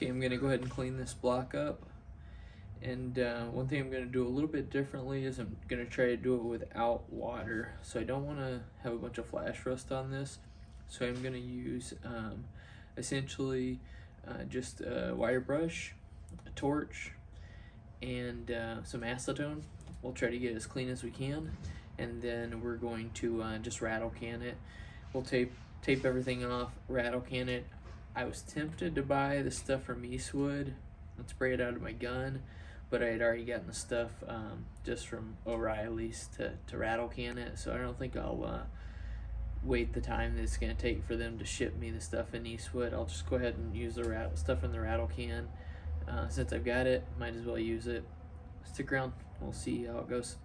Okay, I'm going to go ahead and clean this block up. And one thing I'm going to do a little bit differently is I'm going to try to do it without water. So I don't want to have a bunch of flash rust on this. So I'm going to use essentially just a wire brush, a torch, and some acetone. We'll try to get it as clean as we can. And then we're going to just rattle can it. We'll tape everything off, rattle can it. I was tempted to buy the stuff from Eastwood and spray it out of my gun, but I had already gotten the stuff just from Orielly's to rattle can it, so I don't think I'll wait the time that it's going to take for them to ship me the stuff in Eastwood. I'll just go ahead and use the stuff in the rattle can. Since I've got it, might as well use it. Stick around, we'll see how it goes.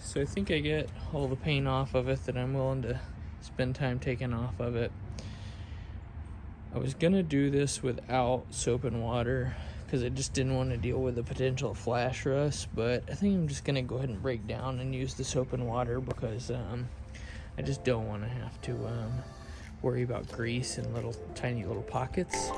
So I think I get all the paint off of it that I'm willing to spend time taking off of it. I was gonna do this without soap and water because I just didn't want to deal with the potential flash rust, but I think I'm just gonna go ahead and break down and use the soap and water because I just don't want to have to worry about grease in tiny little pockets.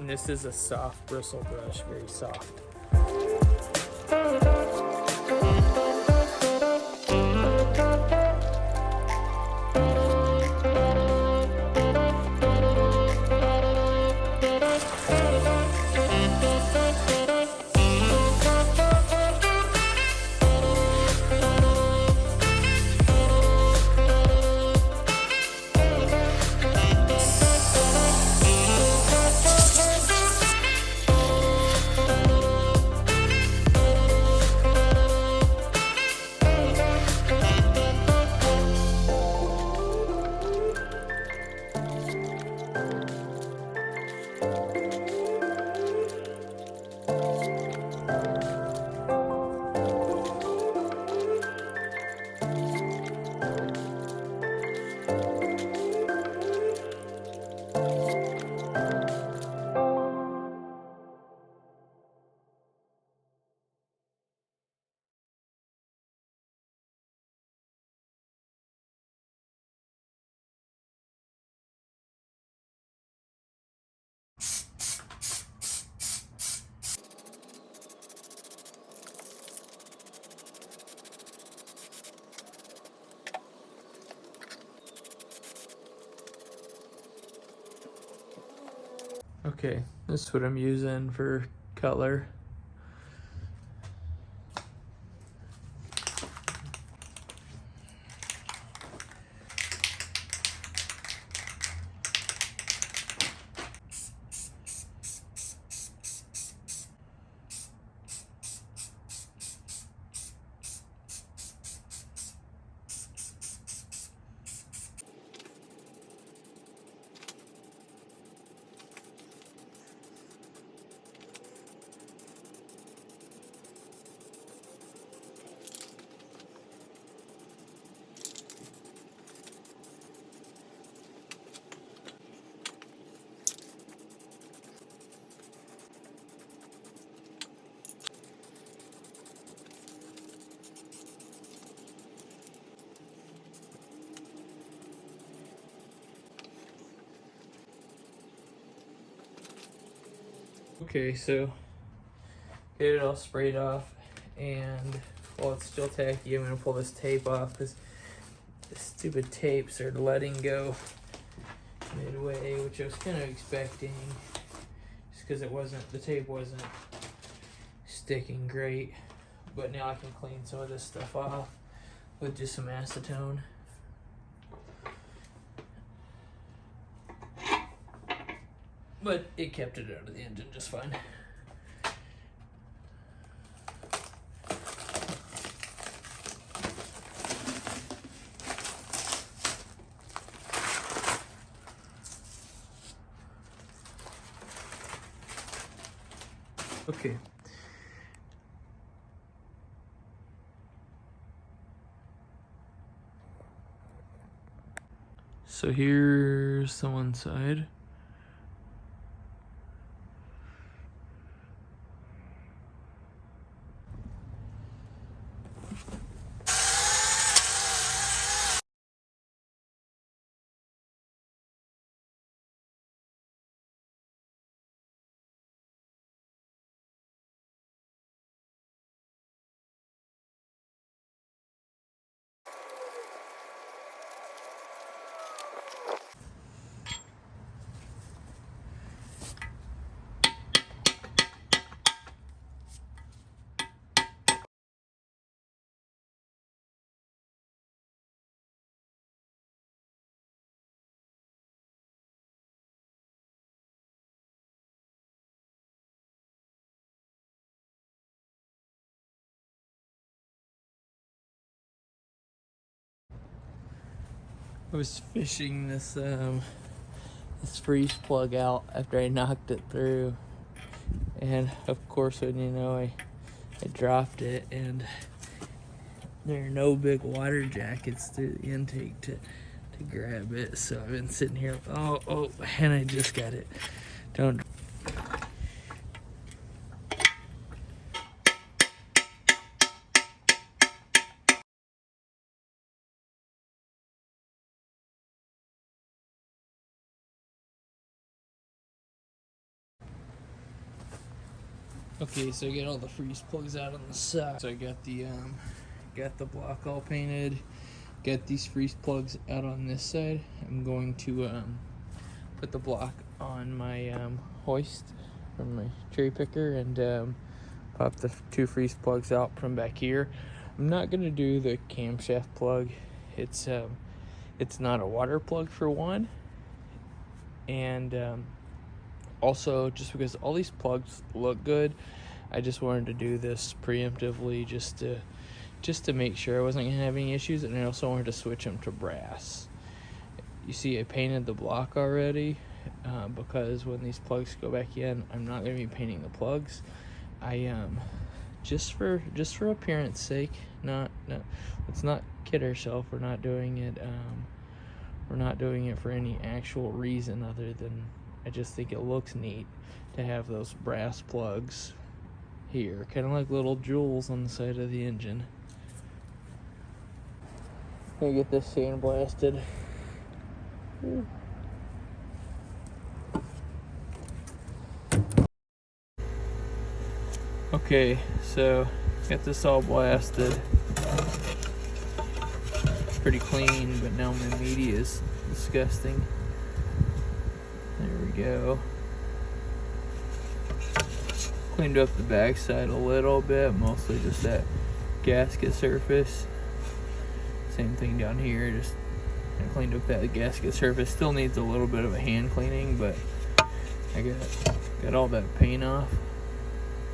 And this is a soft bristle brush, very soft. Okay, this is what I'm using for color. Okay, so get it all sprayed off, and while it's still tacky, I'm gonna pull this tape off because the stupid tapes are letting go midway, which I was kind of expecting, just because the tape wasn't sticking great. But now I can clean some of this stuff off with just some acetone. But it kept it out of the engine just fine. Okay. So here's the one side. I was fishing this freeze plug out after I knocked it through, and of course, when you know, I dropped it, and there are no big water jackets through the intake to grab it. So I've been sitting here, oh, and I just got it. Don't. Okay, so I got all the freeze plugs out on the side. So I got the block all painted. Got these freeze plugs out on this side. I'm going to put the block on my hoist from my cherry picker and pop the two freeze plugs out from back here. I'm not gonna do the camshaft plug. It's not a water plug for one, and also just because all these plugs look good, I just wanted to do this preemptively just to make sure I wasn't gonna have any issues, and I also wanted to switch them to brass. You see I painted the block already because when these plugs go back in, I'm not gonna be painting the plugs. I just for appearance sake, let's not kid ourselves. We're not doing it for any actual reason other than I just think it looks neat to have those brass plugs here, kind of like little jewels on the side of the engine. Gonna get this sandblasted. Okay, so got this all blasted. Pretty clean, but now my media is disgusting. There we go. Cleaned up the backside a little bit, mostly just that gasket surface. Same thing down here, just cleaned up that gasket surface. Still needs a little bit of a hand cleaning, but I got all that paint off.